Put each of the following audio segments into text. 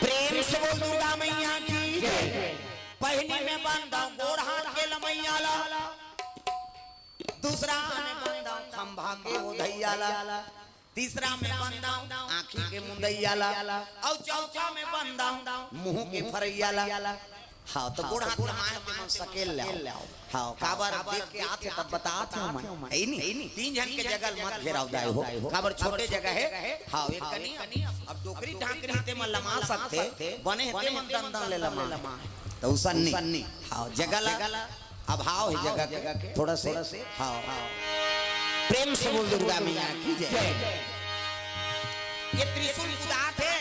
प्रेम से बोल दुर्गा मैया की जय। पहली में बंदा गोड़ हाथ के लमैया ला, दूसरा में बंदा खंभा के उधैया ला, तीसरा में बंदा आँखी के मुंदैया ला, और चौथा में बंदा मुंह के फरैया ला। हाँ तो गोड़ हाथ लमाए ते मन सकेल लाओ। हाँ काबर देख के आते तब बताते हो मैं है नहीं तीन जन के जगह मत घेराव दाए हो, काबर छोटे जगह है। हाँ एक कनी अब डोकरी ढाकरी ते मन लमा सकते बने ते मन दंदन ले लमा तो सन्नी। हाँ जगह ला अभाव है जगह के थोड़ा से। हाँ प्रेम से बोल दुर्गा मैया की जय। ये त्रिशूल उदात है,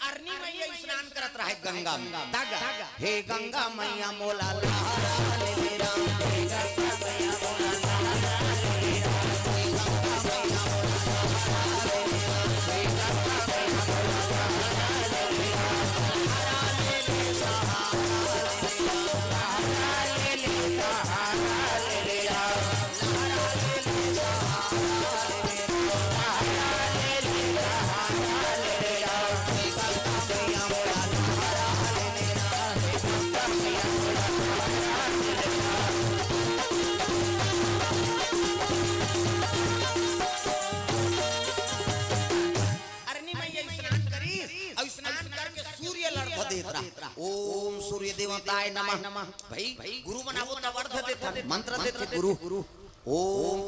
अरनी मैया स्नान करत रहे गंगा में। दागा हे गंगा मैया मोला लहरा ले मेरा, हे गंगा मैया मोला लहरा ले मेरा, हे गंगा मैया मोला लहरा ले मेरा, हे गंगा मैया मोला लहरा ले मेरा, हरा ले ले सहारा ले मेरा, हरा ले ले सहारा ले मेरा, हरा ले ले सहारा ले मेरा, हरा ले ले सहारा ले मेरा, हे गंगा मैया मोला लहरा ले मेरा, हे गंगा मैया मोला लहरा ले मेरा। अरनी मैया स्नान करी और स्नान करके सूर्य लर्ध देता। ओम सूर्य देवताय नमः। भाई गुरु बनावो तब अर्ध देता, मंत्र देते गुरु। ओम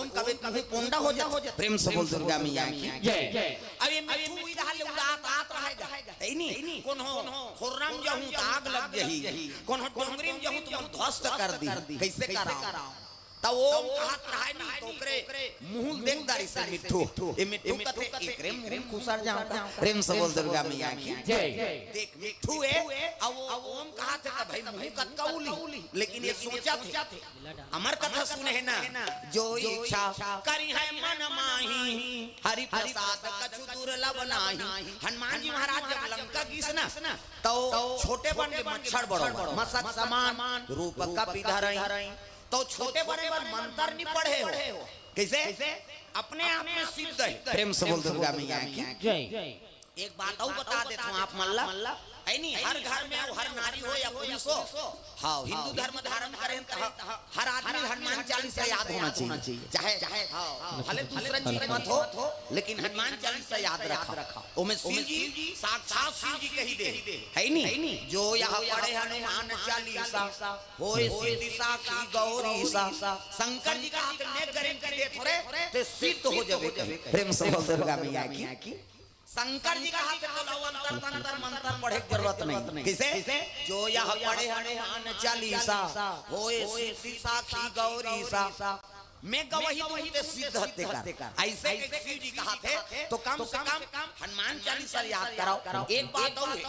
कबे कभी पोंडा हो जा। प्रेम से बोल दुर्गा मैया की जय। अब ये मिठू इधर ले उड़ात आत रहेगा है नहीं कौन हो खुर्रम जहूं तो आग लग जही, कौन हो डोंगरीम जहूं तुम ध्वस्त कर दी। कैसे कराओ तो ओम कहत रहे नहीं तो करे मुंह देख दारी से मिठू ये मिठू कथे एकरे मुंह खुसर जाता। प्रेम से बोल दुर्गा मैया की जय। देख मिठू है और ओम कहत है भाई मुंह कतकाउली, लेकिन ये सोचा थे अमर कथा सुने है ना, जो इच्छा करी है मन माही हरि प्रसाद कछु दुर्लभ नाही। हनुमान जी महाराज जब लंका गीस ना तो छोटे बन के मच्छर बड़ो मसक समान रूप कपि धरई, तो छोटे बड़े पर मंत्र नहीं पढ़े हो कैसे अपने आप में सिद्ध है। प्रेम से बोल दुर्गा मैया की जय। एक बात और बता देता हूँ आप मल्ला है नहीं, हर घर में हर नारी हो या पुरुष हो, हाँ हिंदू धर्म धारण करें तो हर आदमी हनुमान चालीसा याद होना चाहिए। चाहे भले दूसरा चीज मत हो लेकिन हनुमान चालीसा याद रखा। ओमे शिव जी साक्षात शिव जी कही दे है नहीं, जो यहाँ पढ़े हनुमान चालीसा होए सिद्धि साखी गौरी सा। शंकर जी का हाथ में गारंटी दे थोड़े तो सिद्ध हो जावे। प्रेम से बोल दुर्गा मैया की। शंकर जी का हाथ तो तंत्र मंत्र पढ़े की जरूरत नहीं। किसे जो यह पढ़े हनुमान चालीसा होए सिद्धि साखी गौरी सा। मैं गवाही दूं ते सिद्ध हत्ते कर। ऐसे शिव जी का हाथ है तो कम से कम हनुमान चालीसा याद कराओ। एक बात और है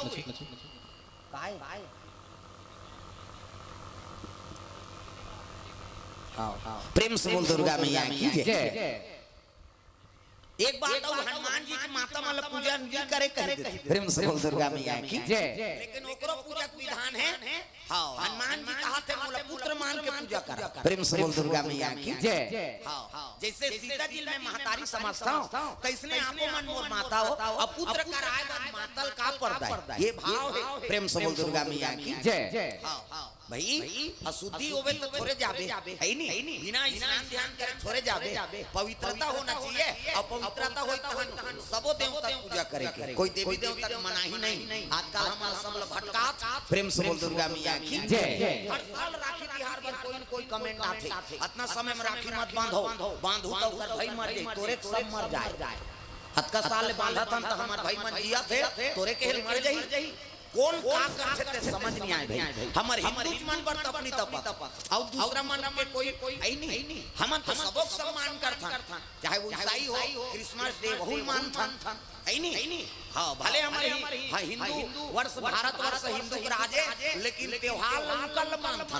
प्रेम से बोल दुर्गा मैया की जय। एक बात और हनुमान जी की माता माला पूजा नहीं करे प्रेम से बोल दुर्गा मैया की जय। लेकिन ओकरो पूजा विधान है। हाँ हनुमान जी कहा थे मोला पुत्र मान के पूजा करा। प्रेम से बोल दुर्गा मैया की जय। हाँ जैसे सीता जी में महतारी समझता हूँ कैसने आपको मन मोर माता हो अब पुत्र कराए मातल का पर्दा ये भाव है। प्रेम से बोल दुर्गा मैया की जय। भाई अशुद्धि होवे तो थोड़े जाबे है नहीं, बिना स्नान ध्यान करे थोड़े जाबे। पवित्रता होना चाहिए, अपवित्रता होई तो सबो देवता पूजा करे। कोई देवी देवता मना ही नहीं। आजकल हमारा सब लोग भटका। प्रेम से बोल दुर्गा मैया की जय। हर साल राखी त्योहार पर कोई न कोई कमेंट आते इतना समय में राखी मत बांधो तो कर भाई मर जाए तोरे सब मर जाए। हत्का साल बांधा था तो हमारे भाई मन जिया थे तोरे के मर जाई। कौन का करते थे समझ नहीं आए भाई। हमारे हिंदू मन पर अपनी तप और दूसरा मन में कोई आई नहीं। हम तो सबको सम्मान करता चाहे वो ईसाई हो क्रिसमस डे वही मानता है नहीं। हाँ भले हमारे हिंदू वर्ष भारत वर्ष हिंदू राजे लेकिन त्योहार कल मानता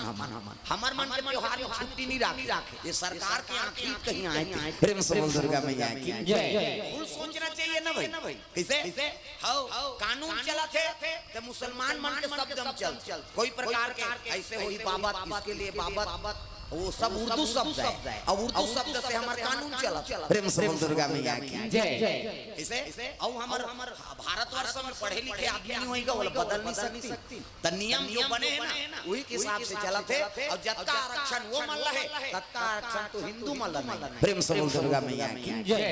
हमार मन के त्योहार में छुट्टी नहीं राखे। ये सरकार के आखिर कहीं आए। प्रेम से बोल दुर्गा मैया की जय। फुल सोचना चाहिए ना भाई कैसे हाँ कानून चला थे तो मुसलमान मन के सब दम चल कोई प्रकार के ऐसे हो ही बाबत इसके लिए बाबत वो सब उर्दू शब्द है और उर्दू शब्द से हमारे कानून चला प्रेम से बोल दुर्गा मैया की जय। इसे और हमारे भारतवर्ष में पढ़े लिखे आदमी नहीं होएगा वो बदल नहीं सकती तो नियम जो बने हैं ना वही के हिसाब से चला थे और जत्ता आरक्षण वो मल्ला है तत्ता आरक्षण तो हिंदू मल्ला नहीं। प्रेम से बोल दुर्गा मैया की जय।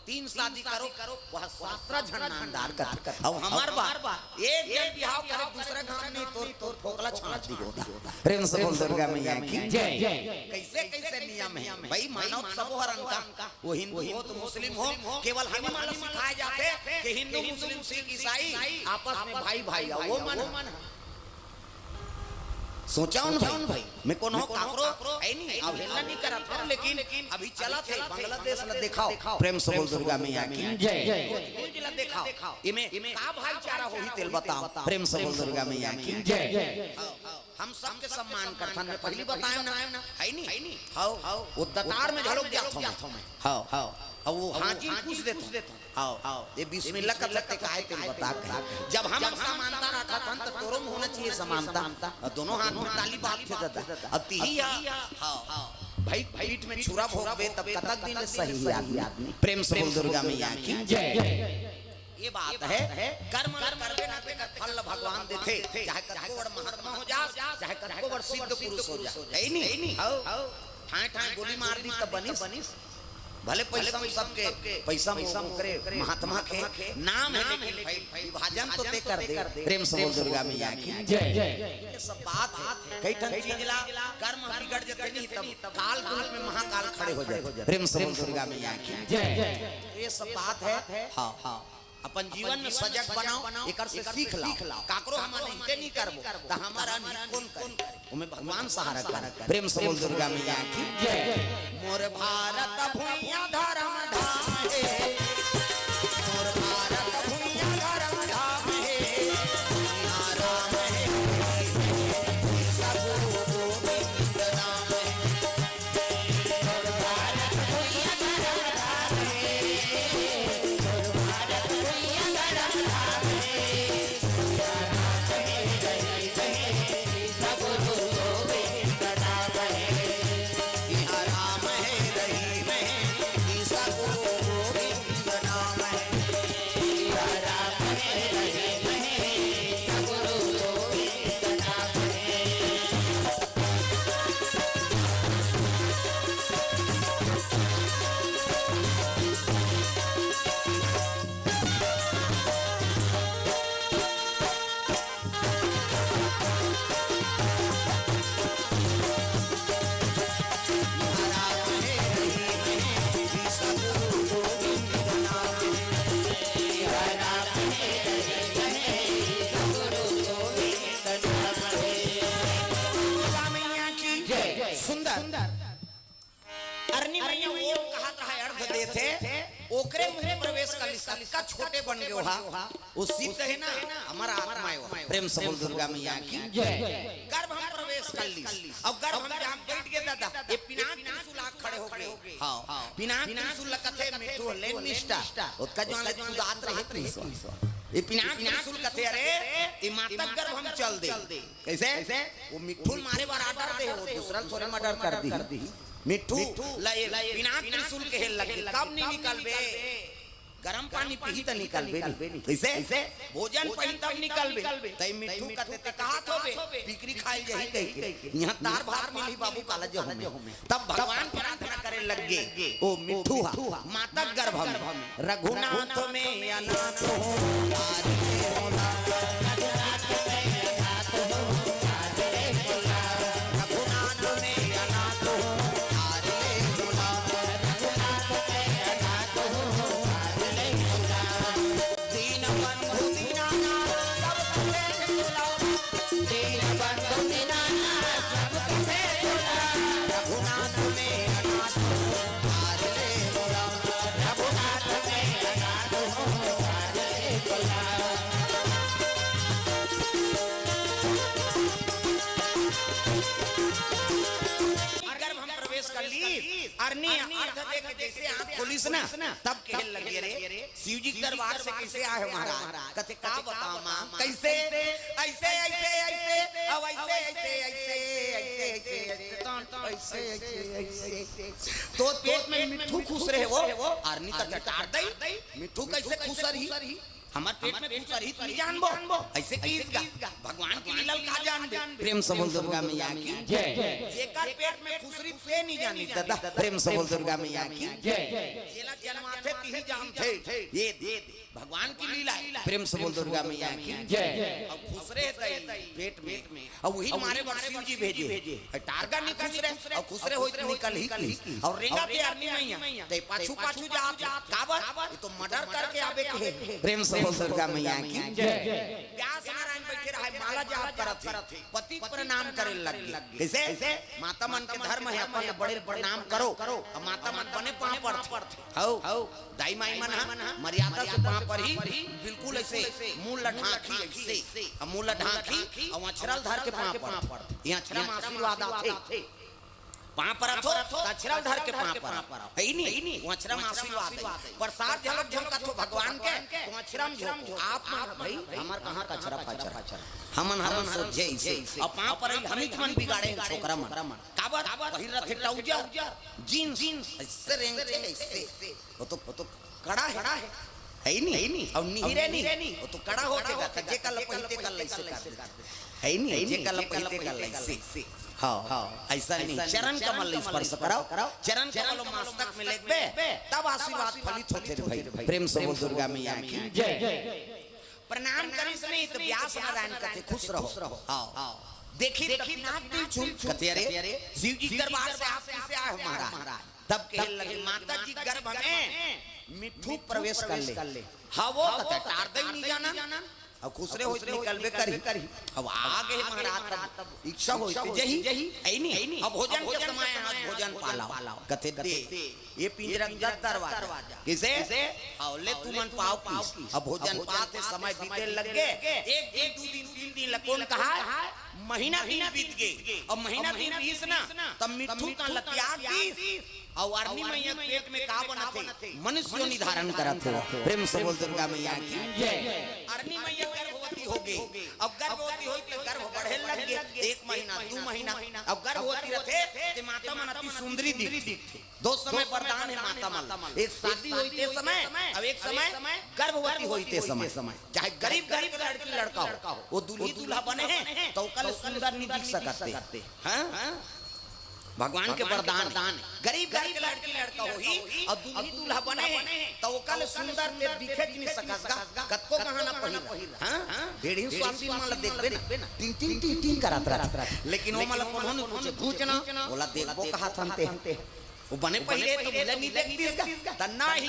3 शादी करो वह 17 जन नामदार कर अब हमार बार एक जन बियाह करे दूसरे गांव में तो फोकला छाट दी होता। प्रेम से बोल दुर्गा मैया की जय। कैसे नियम है भाई मानव सब हरन का वो हिंदू हो तो मुस्लिम हो केवल हमें मालूम सिखाए जाते कि हिंदू मुस्लिम सिख ईसाई आपस में भाई भाई वो मन सोचा उन भाई मैं कौन हो काकरो ऐ नहीं अवहेलना नहीं करा था लेकिन अभी चला थे बांग्लादेश में दिखाओ प्रेम से बोल दुर्गा मैया की जय। जिला दिखाओ इमे का भाईचारा हो ही तेल बताओ प्रेम से बोल दुर्गा मैया की जय। हम सबके सम्मान करथन मैं पहली बताया ना है नहीं हां वो दतार में झलक जाता हूं हां और वो हाजी पूछ देता आओ ये बिस्मिल्लाह का लगते काहे तेल बता के जब हम समानता रखा था तो तोरो में होना चाहिए समानता दोनों हाथ में ताली बात थे दादा अब तीही हां भाई पीठ में छुरा भोगबे तब कतक दिन सही आदमी। प्रेम से बोल दुर्गा मैया की जय। ये बात है कर्म करबे ना पे फल भगवान देते चाहे कतको बड़ महात्मा हो जा चाहे कतको बड़ सिद्ध पुरुष हो जा है नहीं हां ठाए गोली मार दी तब बनिस भले पैसा सबके पैसा करे महात्मा के नाम है लेकिन भाई विभाजन तो ते कर दे। प्रेम से बोल दुर्गा मैया की जय। ये सब बात है कई ठन चीज ला कर्म बिगड़ जते नहीं तब काल के रूप में महाकाल खड़े हो जाए। प्रेम से बोल दुर्गा मैया की जय। ये सब बात है हां अपन जीवन में सजग बनाओ एकर से सीख लाओ काकरो हमारे हिते नहीं करबो त हमारा कौन करे ओमे भगवान सहारा कर। प्रेम से बोल दुर्गा मैया की जय। मोर भारत भूइया धर्म धाम है मोर भारत भूइया धर्म धाम है यहाँ राम है सब गोविंद नाम है मोर भारत भूइया धर्म धाम है मोर भारत भूइया धर्म धाम है सब गोविंद नाम है यहाँ राम है रहीम है सब गोविंद नाम है यहाँ राम है रहीम है सब गोविंद नाम है। अरनी मैया वो कहा था अर्थ देते ओकरे मुहे प्रवेश कर लिसा छोटे बन गए वहा वो सिद्ध है ना हमारा आत्मा है। प्रेम से बोल दुर्गा मैया की जय। गर्भ हम प्रवेश कर ली अब गर्भ हम जहां बैठ गए दादा ये पिनाक त्रिशूल आग खड़े हो गए हां पिनाक त्रिशूल कथे मिठू लेन निष्ठा उसका जो ले उदात रहे ये पिनाक त्रिशूल कथे अरे ये माता गर्भ हम चल दे कैसे वो मिठू मारे बार आर्डर दे वो दूसरा थोड़े मर्डर कर दी मिठू पिनाक त्रिशूल के हेल लगे कब नहीं निकलबे गरम पानी पी त निकलबे कैसे भोजन पही तब निकलबे तई मिठू कहते ते कहा थोबे बिक्री खाई जही कही यहां तार भार मिली बाबू काला जो में तब भगवान प्रार्थना करे लग गए ओ मिठू माता गर्भ में रघुनाथ में अनाथ हो आरे होला रघुनाथ में अनाथ हो आरे होला रघुनाथ में अनाथ हो आरे होला रघुनाथ में अनाथ हो दीन बंधु दीनानाथ सब कहे झूला दीन बंधु दीनानाथ सब कहे झूला रघुनाथ में अनाथ हो आरे होला रघुनाथ में अनाथ हो आरे होला। गर्भ हम प्रवेश कर ली अरनी अर्थ दे के जैसे आंख खोलिस ना तब कहल लगे रे शिव जी दरबार से कैसे आए महाराज कहते का बताओ मां कैसे ऐसे ऐसे ऐसे अब ऐसे ऐसे ऐसे ऐसे तो पेट में मिट्ठू खुश रहे वो आर्नी का टार दई मिट्ठू कैसे खुश रही हमार पेट में खुश रही तुम जानबो ऐसे कीगा भगवान की लीला का जान दे प्रेम से बोल दुर्गा मैया की जय जेकर पेट में खुश रही ते नहीं जानी दादा प्रेम से बोल दुर्गा मैया की जय जेला जन्माथे तिही जानते ये भगवान की लीला प्रेम से बोल दुर्गा मैया की जय अब खुश रहे पेट में अब वही हमारे शिव जी भेजे टारगा नहीं खुश रहे और खुश रहे होई निकल ही और रेंगा ते आर्मी मैया ते पाछू जा काबर ये तो मर्डर करके आवे के प्रेम से बोल दुर्गा मैया की जय व्यास नारायण बैठे रहे माला जाप करत थे पति प्रणाम करे लग कैसे माता मन के धर्म है अपन बड़े प्रणाम करो और माता मन बने पांव पड़ते हौ दाई माई मन मर्यादा से पांव पर ही बिल्कुल ऐसे मुंह लठाकी ऐसे मुंह लठाकी और अक्षरल धर के पांव पड़ते यहाँ अक्षरम आशीर्वाद आते पांव पर अथो अक्षरल धर के पांव पर है नहीं वो अक्षरम आशीर्वाद है प्रसाद झलक झलका तो भगवान के तो अक्षरम झलक आप भाई हमार कहां का अक्षरा पाचर हमन हरन सोचे ऐसे और पांव पर हमित मन बिगाड़े छोकरा मन काबर पहिर रथे ट्राउजर जींस ऐसे रेंगते ऐसे वो तो कड़ा है नहीं और निहिरे नहीं वो तो कड़ा हो जाएगा जे का लपहिते का लैसे है नहीं जे का लपहिते का लैसे हां ऐसा नहीं चरण कमल स्पर्श कराओ चरण कमल मस्तक में लेबे तब आशीर्वाद फलित होते रे भाई प्रेम से बोल दुर्गा मैया की जय प्रणाम करी से नहीं तो व्यास नारायण कथे खुश रहो हां देखिए नाथ दिल छूल कथे अरे शिव जी दरबार से आप कैसे आए महाराज तब कहने लगे माता जी गर्भ में मिट्ठू प्रवेश कर ले हाँ वो कहता टार दई नहीं जाना अब खुसरे होइत निकलबे करी अब आगे महाराज तब इच्छा होइत जही ऐ नहीं अब भोजन के समय आज भोजन पालाओ कहते दे ये पिंजरा दरवाजा किसे आओ ले तू मन पाओ की अब भोजन पाते समय बीते लग गए एक दिन दो दिन तीन दिन लकोन कहा महीना दिन बीत गए और महीना दिन बीस ना तब मिट्ठू का लतिया बीस और आर्मी मैया पेट में का बनते मनुष्य निर्धारण करते प्रेम से बोल दुर्गा मैया की जय आर्मी मैया गर्भवती हो गई अब गर्भवती होई तो गर्भ बढ़े लग गए एक महीना दो महीना अब गर्भवती रहते ते माता मन अति सुंदरी दिखती दो समय वरदान है माता मन एक शादी होते समय अब एक समय गर्भवती होते समय चाहे गरीब घर के लड़की लड़का हो वो दूल्ही दूल्हा बने हैं तो कल सुंदर नहीं दिख सकते हां भगवान के वरदान गरीब घर के लड़की लड़का होही और दूल्ही दूल्हा बने तो कल सुंदर ते दिखे नहीं सकता कतको कहाना पहिर हां ढेड़ी स्वासी माल देखबे ना टिंग टिंग करत रहा लेकिन वो माल कोनो न पूछे पूछना बोला देखबो कहा थनते वो बने पहले तो मुझे नहीं देखती इसका तन्ना ही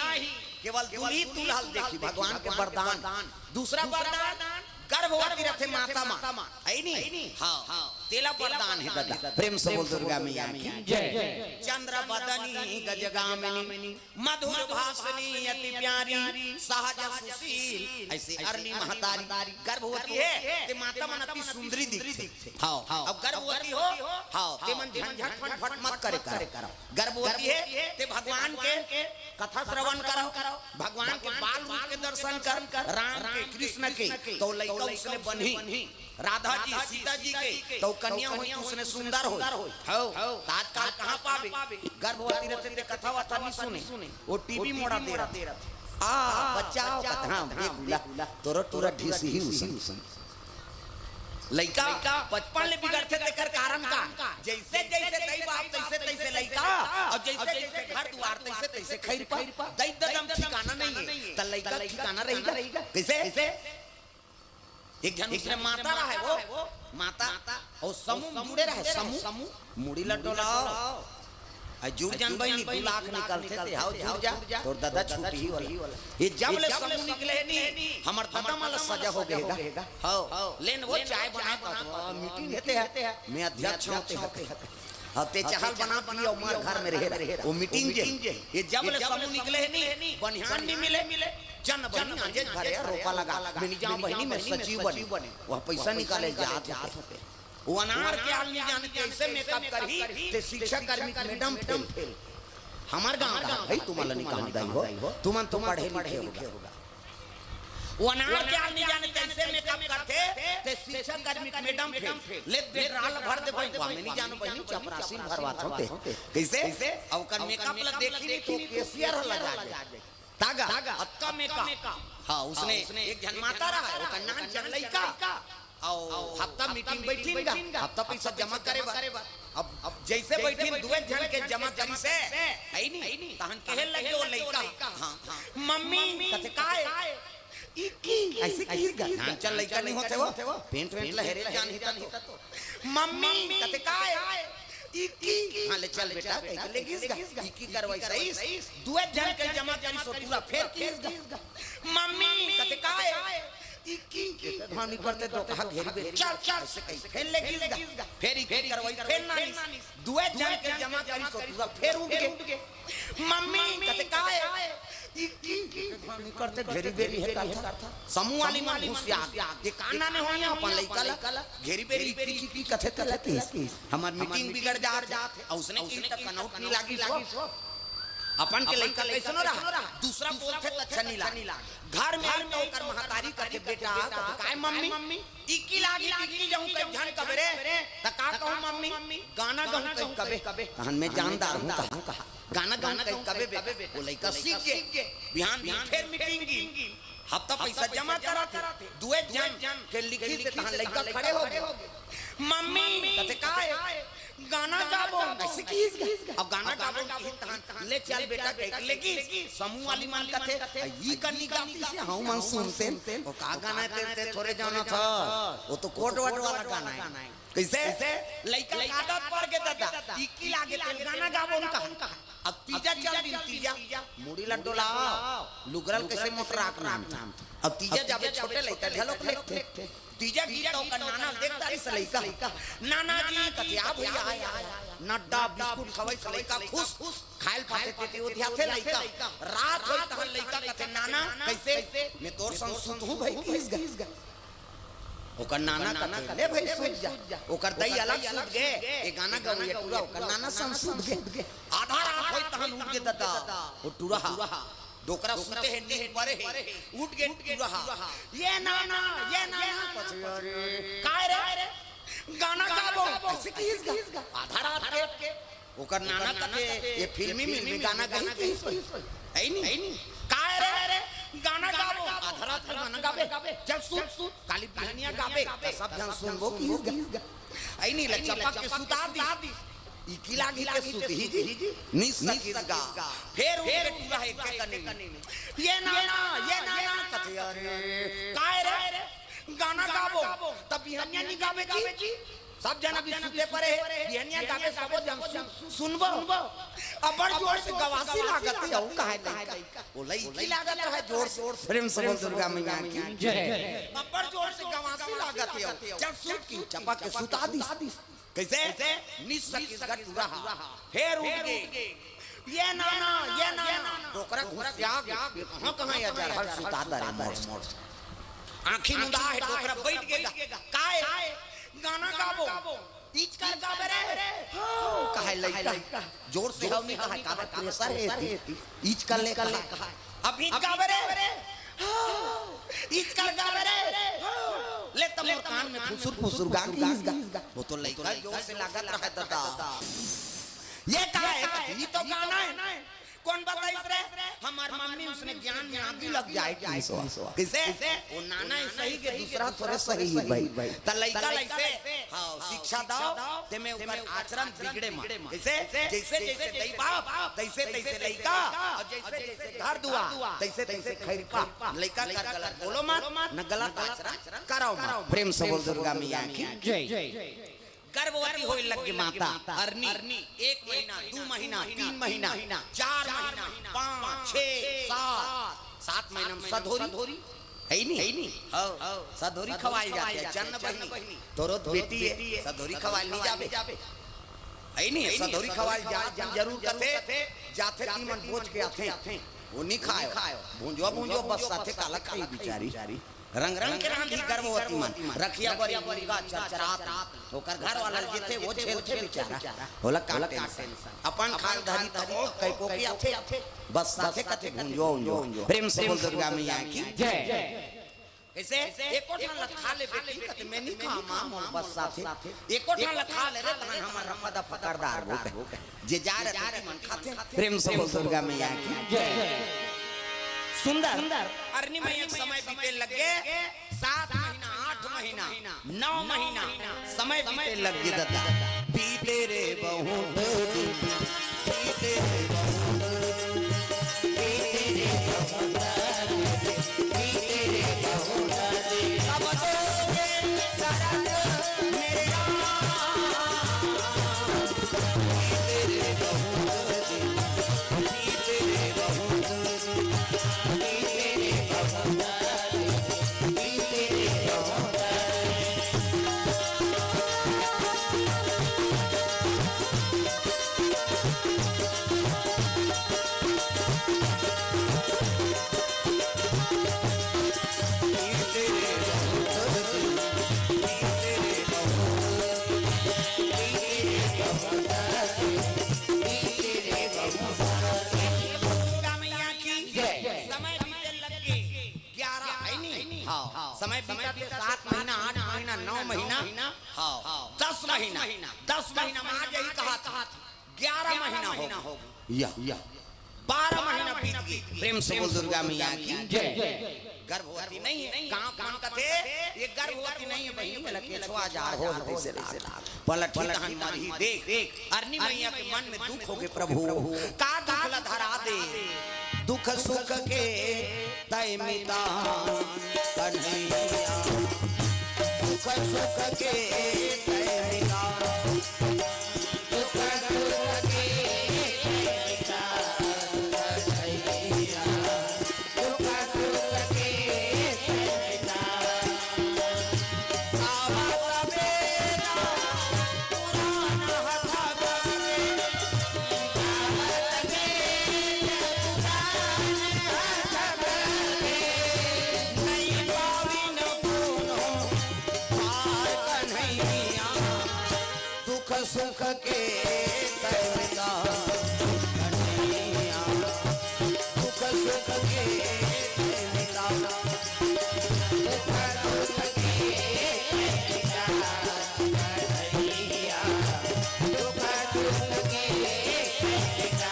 केवल दूल्ही दूल्हा देखी भगवान के वरदान दूसरा वरदान गर्भवती रथे माता मां है नहीं हां तेला वरदान है दादा प्रेम से बोल दुर्गा मैया की जय चंद्र बदनी गजगामिनी मधुर भाषणी अति प्यारी सहज सुशील ऐसे अरली महतारी गर्भवती है ते माता मन अति सुंदरी दिखती हां अब गर्भवती हो हां ते मन झंझट फटफट मत करे गर्भवती है ते भगवान के कथा श्रवण करो भगवान के बाल रूप के दर्शन कर राम के कृष्ण के तो लइका उसने बनी राधा जी सीता जी के तो कन्या हुई उसने सुंदर हो तात्काल कहां पावे गर्भवती रहते थे कथा वथा नहीं सुने वो टीवी मोड़ा दे रहा आ बचाओ कथा देख तोरा टूरा ढीसी ही उसन लइका बचपन ले बिगड़ते थे कर कारण का जैसे जैसे दई बाप तैसे लइका और जैसे जैसे घर द्वार तैसे खैर पा दई ददम ठिकाना नहीं है त लइका ठिकाना रहेगा कैसे एक जन उसने माता रहा है वो माता और समूह जुड़े रहे समूह मुड़ी लटोलाओ जुड़ जान बहनी 2 लाख निकलते थे हाउ जुड़ जा तोर दादा छूटी ही वाला ये जब ले समूह निकले नहीं हमर दादा माला सजा हो गएगा हाउ लेन वो चाय बना मीटिंग हेते हैं मैं अध्यक्ष होते हैं ते चहल बना पिए और मार घर में रहे वो मीटिंग जे ये जब ले समूह निकले नहीं बनिहान नहीं मिले जन बहनी आजे घरे रोपा लगा मैंने जा बहनी में सचिव बने वह पैसा निकाले जात होते वो अनार के हाल नहीं जाने कैसे मेकअप करही ते शिक्षा कर्मी मैडम फेल हमार गांव का भाई तुम्हारा नहीं कहां दाई हो तुमन तो पढ़े लिखे होगा वो अनार के हाल नहीं जाने कैसे मेकअप करते ते शिक्षा परीक्षा कार्मिक मैडम ले बेडराल भर दे भाई में नहीं जानो बहनी चपरासी भरवात होते कैसे अब कर मेकअप ला देखी नहीं तो केसीआर लगा दे तागा अक्का मेकअप हां उसने एक जन माता रहा है ओकर नाम चल लइका और हफ्ता मीटिंग बैठीगा हफ्ता पैसा जमा करे बा अब जैसे बैठी दुए जन के जमा करी से है नहीं तहन कहे लगे वो लइका हां मम्मी कथे काय इकी ऐसे कीगा नाम चल लइका नहीं होते वो पेंट वेंट लहरे जान हिता तो मम्मी कथे काय इकी हां ले चल बेटा कह ले गिसगा इकी करवाई सही दुए जन के जमा करी सो पूरा फेर कीसगा मम्मी कथे काय इकी धानी करते तो कहा घेरी बे चल ऐसे कहीं फेर ले गिसगा फेर इकी करवाई फेर नानी दुए जन के जमा करी सो पूरा फेर उठ के मम्मी कथे काय इकी धानी करते घेरी बेरी है था समूह वाली मां घुसिया ये काना ने होया अपन लइका ला घेरी बेरी इकी कथे तलती हमार मीटिंग बिगड़ जात और उसने की तक कनौट नहीं लागी सो अपन के लइका कैसे न रहा दूसरा बोलते अच्छा नहीं लाग घर में आके ओकर महतारी कथे बेटा काय मम्मी इकी लागी इकी जाऊं के जान कबे रे त का कहूं मम्मी गाना गाऊं कबे कहन में जानदार हूं कहा गाना कबे वो लइका सीख के बिहान फिर मीटिंग की हफ्ता पैसा जमा कराते दुए जन के लिखी से तहां लइका खड़े हो गए मम्मी कथे काय गाना गाबो ऐसे कीस अब गाना गाबो तहां ले चल बेटा कह लेगी समूह वाली मान कथे ई करनी गाती से हां मन सुनते वो का गाना ते थोड़े जाना था वो तो कोट वट वाला गाना है कैसे लइका आदत पड़ के दादा इकी लागे तेल गाना गाबो उनका अब तीजा चल दिन तीजा मुड़ी लड्डोला लुगरल कैसे मोटर नाम अब तीजा जाबे छोटे लइका झलक लेते तीजा गीत का नाना देखता इस लइका नाना जी कथिया भैया नड्डा बिस्कुट खवाई लइका खुश खाइल पाते ते ओथिया थे लइका रात होई त लइका कथे नाना कैसे मैं तोर संग सुत हूं भाई किस ओकर नाना कथे ले भाई सुत जा ओकर दई अलग सुत गे ए गाना गावे पूरा ओकर नाना संग सुत गे आधा रात होई तहन उठ गे दादा ओ टुरा डोकरा सुते है नींद परे है उठ गे टुरा ये नाना कथे अरे काय रे गाना गाबो ऐसे कीसगा आधा रात के ओकर नाना कथे ये फिल्मी में गाना गाई है नहीं काय रे गाना गाबो आधा रात के गाना गाबे चल सुत काली बिहनिया गाबे सब जन सुनबो कीसगा आई नहीं लचपा के सुता दी इकी लागी के सुती जी निसकीसगा फिर उनके पूरा है के कने ये नाना कथे अरे काय रे गाना गाबो तब बिहनिया नहीं गाबे की सब जन अभी सुते परे बिहनिया गाबे सब जन सुनबो अब बड़ जोर से गवासी लागत है काहे लइका वो लइकी लागत है जोर से प्रेम से बोल दुर्गा मैया की जय अब बड़ जोर से गवासी लागत है जब सुत की चपा के सुता दी कैसे निसकीसगा टुरा फिर उठ गए ये नाना डोकरा घुसिया कहां या जा हर सुता रे मोर आंखी मुंदा है डोकरा बैठ गएगा काय गाना गाबो इच कर गाबे रे काहे लइका जोर से हम नहीं कहा का प्रेशर है इच कर ले कहा अब इच गाबे रे इच कर गाबे रे ले तमोर कान में फुसुर गा वो तो लइका जोर से लागत रहा दादा ये का है ये तो गाना है कौन बताई रे हमार मम्मी उसने ज्ञान में आगे लग जाए कैसे वो नाना सही के दूसरा थोड़े सही है भाई त लइका लइसे हां शिक्षा दाओ ते में ऊपर आचरण बिगड़े मत कैसे जैसे दई बाप तैसे लइका और जैसे घर दुआ तैसे खैर पा लइका कर गलत बोलो मत न गलत आचरण कराओ मत प्रेम से बोल दुर्गा मैया की जय गर्भवती होई लगे माता अरनी 1 महीना 2 महीना 3 महीना 4 महीना 5 6 7 महीना में सधोरी है नहीं हां सधोरी खवाई जाते है जन्म बहिनी तोरो बेटी है सधोरी खवाई नहीं जाबे है नहीं सधोरी खवाई जा जरूर कथे जाथे तीमन बोझ के आथे वो नहीं खायो भूंजो बस साथे काला खाई बेचारी रंग के रांधी गर्भवती मन रखिया बरी मुर्गा चरचरात ओकर घर वाला जेथे वो झेलथे बेचारा होला का टेंशन अपन खाल धरी तब कई को की आथे बस साथे कथे भूंजो प्रेम से बोल दुर्गा मैया की जय कैसे एको ठान लखा ले बेटी कत में नहीं खा मां मोल बस साथे एको ठान लखा ले रे तहन हमर रफद फकरदार हो जे जा रे मन खाते प्रेम से बोल दुर्गा मैया की जय। सुंदर अरनी मैया समय बीते लगे 7 महीना 8 महीना 9 महीना समय बीते लगे दादा बीते रे बहुत बीते रे बहुत बीते रे बहुत बीते रे बहुत अब तो चरण मेरे बीते रे बहुत बीते रे बहुत बीते रे बहुत बीते रे बहुत समय बीता के 7 महीना 8 महीना 9 महीना हाँ 10 महीना में आज यही कहा था 11 महीना हो या 12 महीना बीत गई प्रेम से बोल दुर्गा मैया की जय। गर्भवती नहीं है गांव कान का थे ये गर्भवती नहीं है बहनी में लगे छुआ जा हो जैसे पलट तहन मरही देख अरनी मैया के मन में दुख हो गए प्रभु का दुख धरा दे दुख सुख के तय मिता कन्हैया दुख सुख के तय मिता दुख सुख के तय मिता कन्हैया दुख सुख के तय मिता आवा बेना पुराना हथा सुख के तैमिता कन्हैया दुख सुख के तैमिता दुख सुख के तैमिता कन्हैया दुख सुख के तैमिता।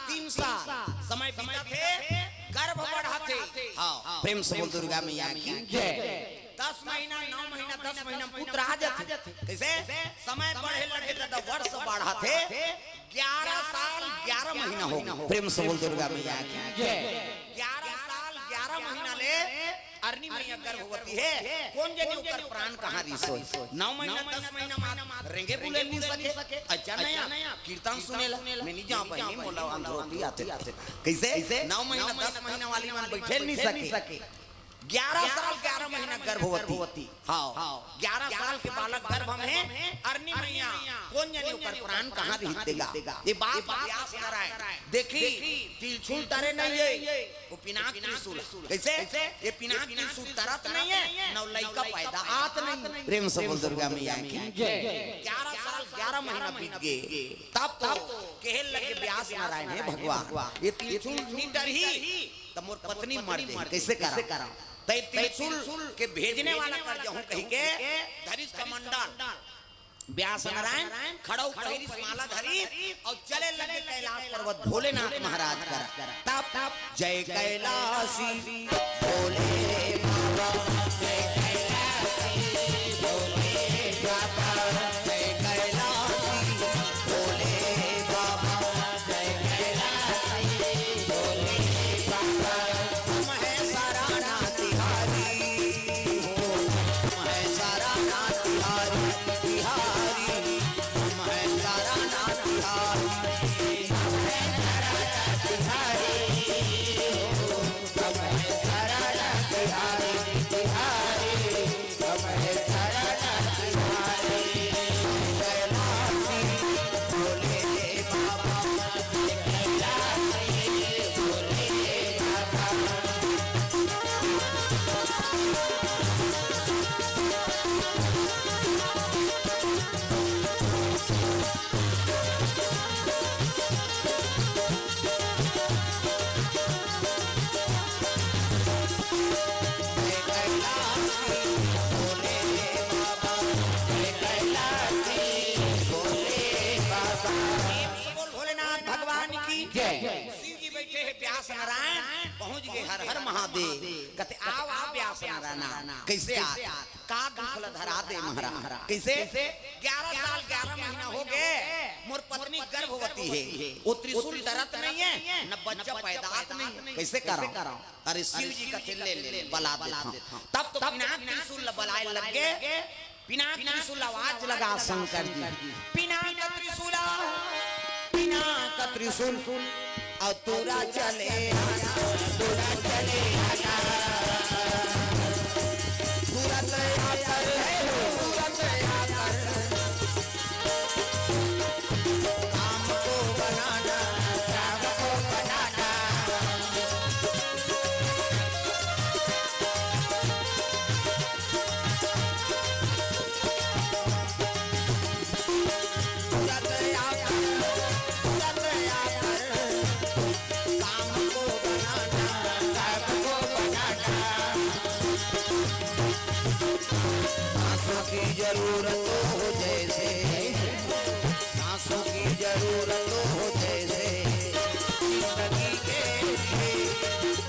समय बीता थे गर्भ बढ़ाते हाँ प्रेम से बोल दुर्गा मैया की जय। 10 महीना 9 महीना 10 महीना पुत्र आ जाते कैसे समय बढ़े लगे तो वर्ष बढ़ाते 11 साल 11 महीना हो प्रेम से बोल दुर्गा मैया की जय। 11 साल 11 महीना ले अरनी मैया गर्भवती है कौन जाने ऊपर प्राण कहाँ रिसो 9 महीना 10 महीना रेंगे बुले नहीं सके अच्छा नया कीर्तन सुनेला मैं नहीं जा पाई मोला अंधरोपी आते कैसे 9 महीना 10 महीना वाली मन बैठे नहीं सके 11 साल 11 महीना गर्भवती हाँ 11 साल के बालक गर्भ में अरनी मैया कौन जाने ऊपर प्राण कहाँ रहतेगा ये बात व्यास कराए देखी त्रिशूल तारे नहीं है वो पिनाक त्रिशूल कैसे ये पिनाक त्रिशूल तरत नहीं है नौ लड़का पैदा आत नहीं प्रेम से बोल दुर्गा मैया की जय। 11 साल 11 महीना बीत गए तब कहल लगे व्यास नारायण है भगवान ये त्रिशूल नहीं डरही तब मोर पत्नी मर गई कैसे करा तै त्रिशूल के भेजने वाला कर जाऊं कहीं के धरिस कमंडल व्यास नारायण खड़ो पहिरिस माला धरी और चले लगे कैलाश पर्वत भोलेनाथ महाराज का तब जय कैलाशी भोले बाबा जय कैलाशी भोले बाबा जय कैलाशी भोले बाबा जय कैलाशी भोले बाबा महेश्वरा तिहारी हो महेश्वरा तिहारी तिहारी महेश्वरा तिहारी शिव जी बैठे हैं व्यास नारायण पहुंच गए हर हर महादेव कहते आओ आओ व्यास नारायण कैसे आ का दुखल धरा दे महाराज कैसे 11 साल 11 महीना हो गए मोर पत्नी गर्भवती है वो त्रिशूल डरत नहीं है न बच्चा पैदात नहीं कैसे कराओ अरे शिव जी कहते ले बला देता तब तो पिनाक त्रिशूल बलाए लग गए पिनाक त्रिशूल आवाज लगा शंकर जी पिनाक त्रिशूल और तोरा चले जरूरत हो जैसे आंसू की जरूरत हो जैसे जिंदगी के लिए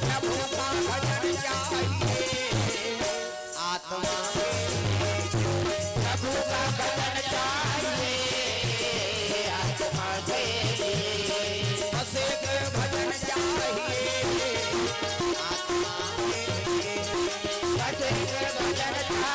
प्रभु का भजन चाहिए आत्मा के लिए प्रभु का भजन चाहिए आत्मा के लिए बस एक भजन चाहिए आत्मा के लिए बस एक भजन चाहिए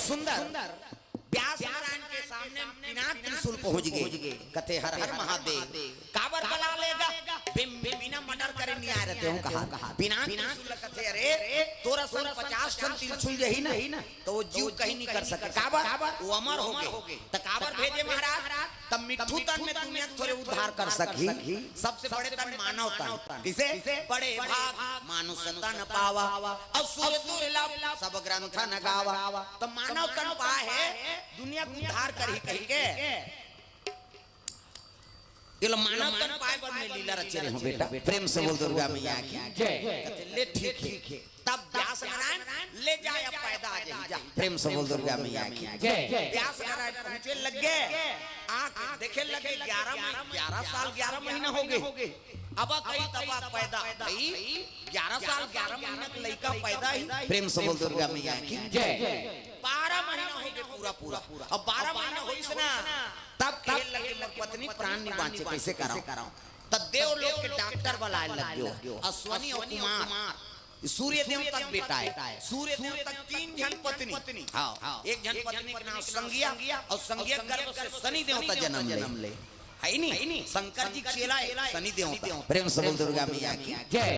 सुंदर व्यास नारायण के सामने पिनाक त्रिशूल पहुंच गए कहते हर हर महादेव काबर बला लेगा बिना मर्डर करे नहीं आ रहते हूं कहा पिनाक त्रिशूल कहते अरे तोरा सन 50 टन त्रिशूल यही ना तो वो जीव कहीं नहीं कर सके काबर वो अमर हो गए तो काबर भेजे महाराज तब मिट्ठू तन में दुनिया थोड़े उद्धार कर सकी सबसे बड़े तन मानव तन किसे बड़े भाग मानुष तन पावा और सूर्य दुर्लभ सब ग्रंथ न गावा तो मानव तन पा है दुनिया को उद्धार कर ही कही के ये लो मानव तन पाए पर मैं लीला रचे रहे हूं बेटा प्रेम से बोल दुर्गा मैया की जय ले ठीक है तब व्यास नारायण ले जाए अब पैदा आ जाए प्रेम से बोल दुर्गा मैया की जय व्यास नारायण पहुंचे लग गए आंख देखे लगे 11 साल 11 महीना हो गए अब कई तबा पैदा भाई 11 साल 11 महीना का लड़का पैदा ही प्रेम से बोल दुर्गा मैया की जय 12 महीना हो गए पूरा अब 12 महीना होई से ना तब खेल लगे मोर पत्नी प्राण नहीं बांचे कैसे कराऊं तब देव लोग के डॉक्टर बुलाए लग गयो अश्वनी और कुमार सूर्य देव तक बेटा है सूर्य देव तक 3 जन पत्नी हाँ एक जन पत्नी का नाम संज्ञा और संज्ञा गर्भ से शनि देवता जन्म ले है नहीं शंकर जी चेला है शनि देवता प्रेम से बोल दुर्गा मैया की जय।